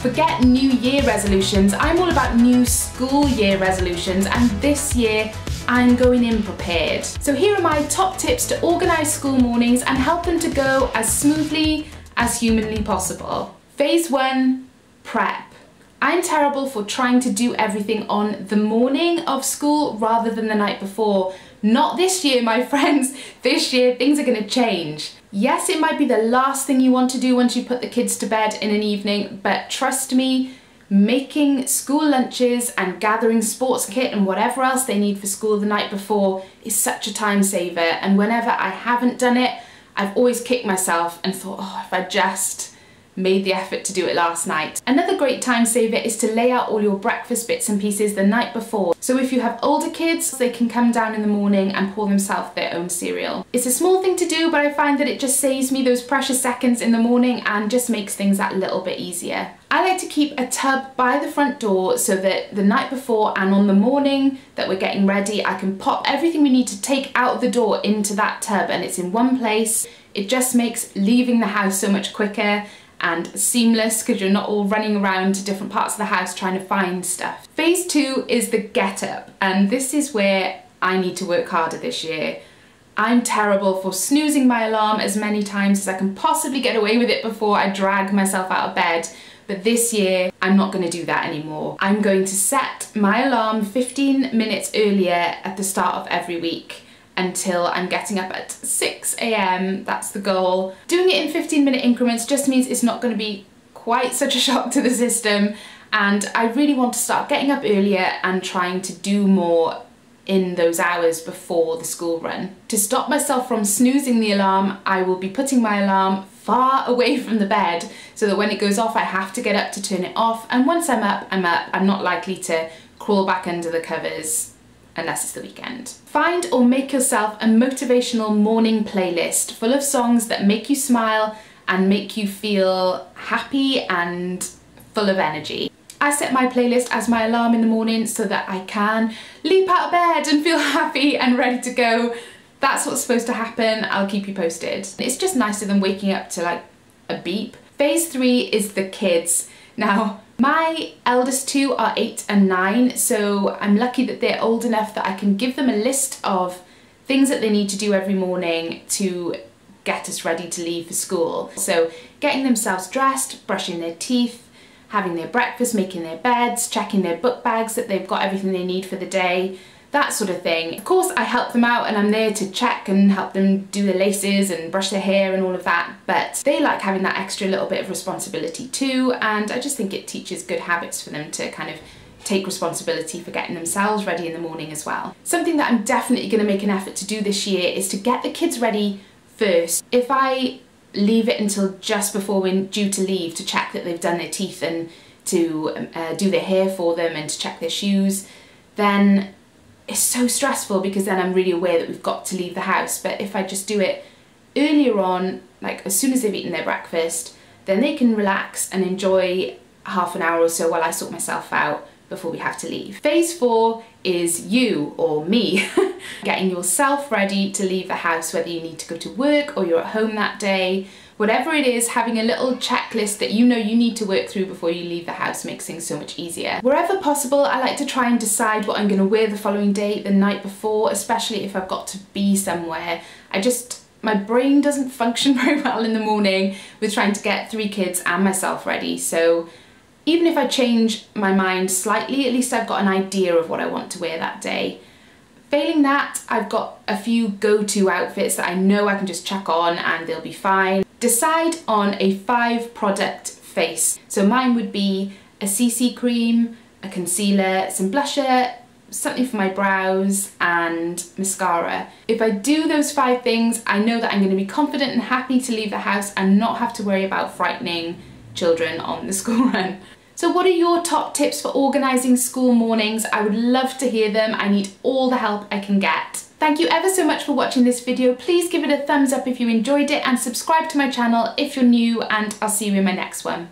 Forget New Year resolutions, I'm all about new school year resolutions, and this year I'm going in prepared. So here are my top tips to organise school mornings and help them to go as smoothly as humanly possible. Phase 1, prep. I'm terrible for trying to do everything on the morning of school rather than the night before. Not this year, my friends. This year, things are going to change. Yes, it might be the last thing you want to do once you put the kids to bed in an evening, but trust me, making school lunches and gathering sports kit and whatever else they need for school the night before is such a time saver. And whenever I haven't done it, I've always kicked myself and thought, oh, if I just made the effort to do it last night. Another great time saver is to lay out all your breakfast bits and pieces the night before. So if you have older kids, they can come down in the morning and pour themselves their own cereal. It's a small thing to do, but I find that it just saves me those precious seconds in the morning and just makes things that little bit easier. I like to keep a tub by the front door so that the night before and on the morning that we're getting ready, I can pop everything we need to take out of the door into that tub and it's in one place. It just makes leaving the house so much quicker and seamless because you're not all running around to different parts of the house trying to find stuff. Phase 2 is the get up, and this is where I need to work harder this year. I'm terrible for snoozing my alarm as many times as I can possibly get away with it before I drag myself out of bed. But this year, I'm not going to do that anymore. I'm going to set my alarm 15 minutes earlier at the start of every week until I'm getting up at 6 AM, that's the goal. Doing it in 15-minute increments just means it's not going to be quite such a shock to the system, and I really want to start getting up earlier and trying to do more in those hours before the school run. To stop myself from snoozing the alarm, I will be putting my alarm far away from the bed so that when it goes off I have to get up to turn it off, and once I'm up, I'm up. I'm not likely to crawl back under the covers unless it's the weekend. Find or make yourself a motivational morning playlist full of songs that make you smile and make you feel happy and full of energy. I set my playlist as my alarm in the morning so that I can leap out of bed and feel happy and ready to go. That's what's supposed to happen. I'll keep you posted. It's just nicer than waking up to like a beep. Phase 3 is the kids. Now, my eldest two are 8 and 9, so I'm lucky that they're old enough that I can give them a list of things that they need to do every morning to get us ready to leave for school. So getting themselves dressed, brushing their teeth, having their breakfast, making their beds, checking their book bags that they've got everything they need for the day, that sort of thing. Of course, I help them out and I'm there to check and help them do their laces and brush their hair and all of that, but they like having that extra little bit of responsibility too, and I just think it teaches good habits for them to kind of take responsibility for getting themselves ready in the morning as well. Something that I'm definitely going to make an effort to do this year is to get the kids ready first. If I leave it until just before we're due to leave to check that they've done their teeth and to do their hair for them and to check their shoes, then it's so stressful because then I'm really aware that we've got to leave the house. But if I just do it earlier on, like as soon as they've eaten their breakfast, then they can relax and enjoy half an hour or so while I sort myself out before we have to leave. Phase 4 is you, or me, getting yourself ready to leave the house, whether you need to go to work or you're at home that day. Whatever it is, having a little checklist that you know you need to work through before you leave the house makes things so much easier. Wherever possible, I like to try and decide what I'm going to wear the following day, the night before, especially if I've got to be somewhere. My brain doesn't function very well in the morning with trying to get 3 kids and myself ready, so even if I change my mind slightly, at least I've got an idea of what I want to wear that day. Failing that, I've got a few go-to outfits that I know I can just chuck on and they'll be fine. Decide on a 5-product face. So mine would be a CC cream, a concealer, some blusher, something for my brows and mascara. If I do those 5 things, I know that I'm going to be confident and happy to leave the house and not have to worry about frightening children on the school run. So what are your top tips for organising school mornings? I would love to hear them. I need all the help I can get. Thank you ever so much for watching this video. Please give it a thumbs up if you enjoyed it and subscribe to my channel if you're new, and I'll see you in my next one.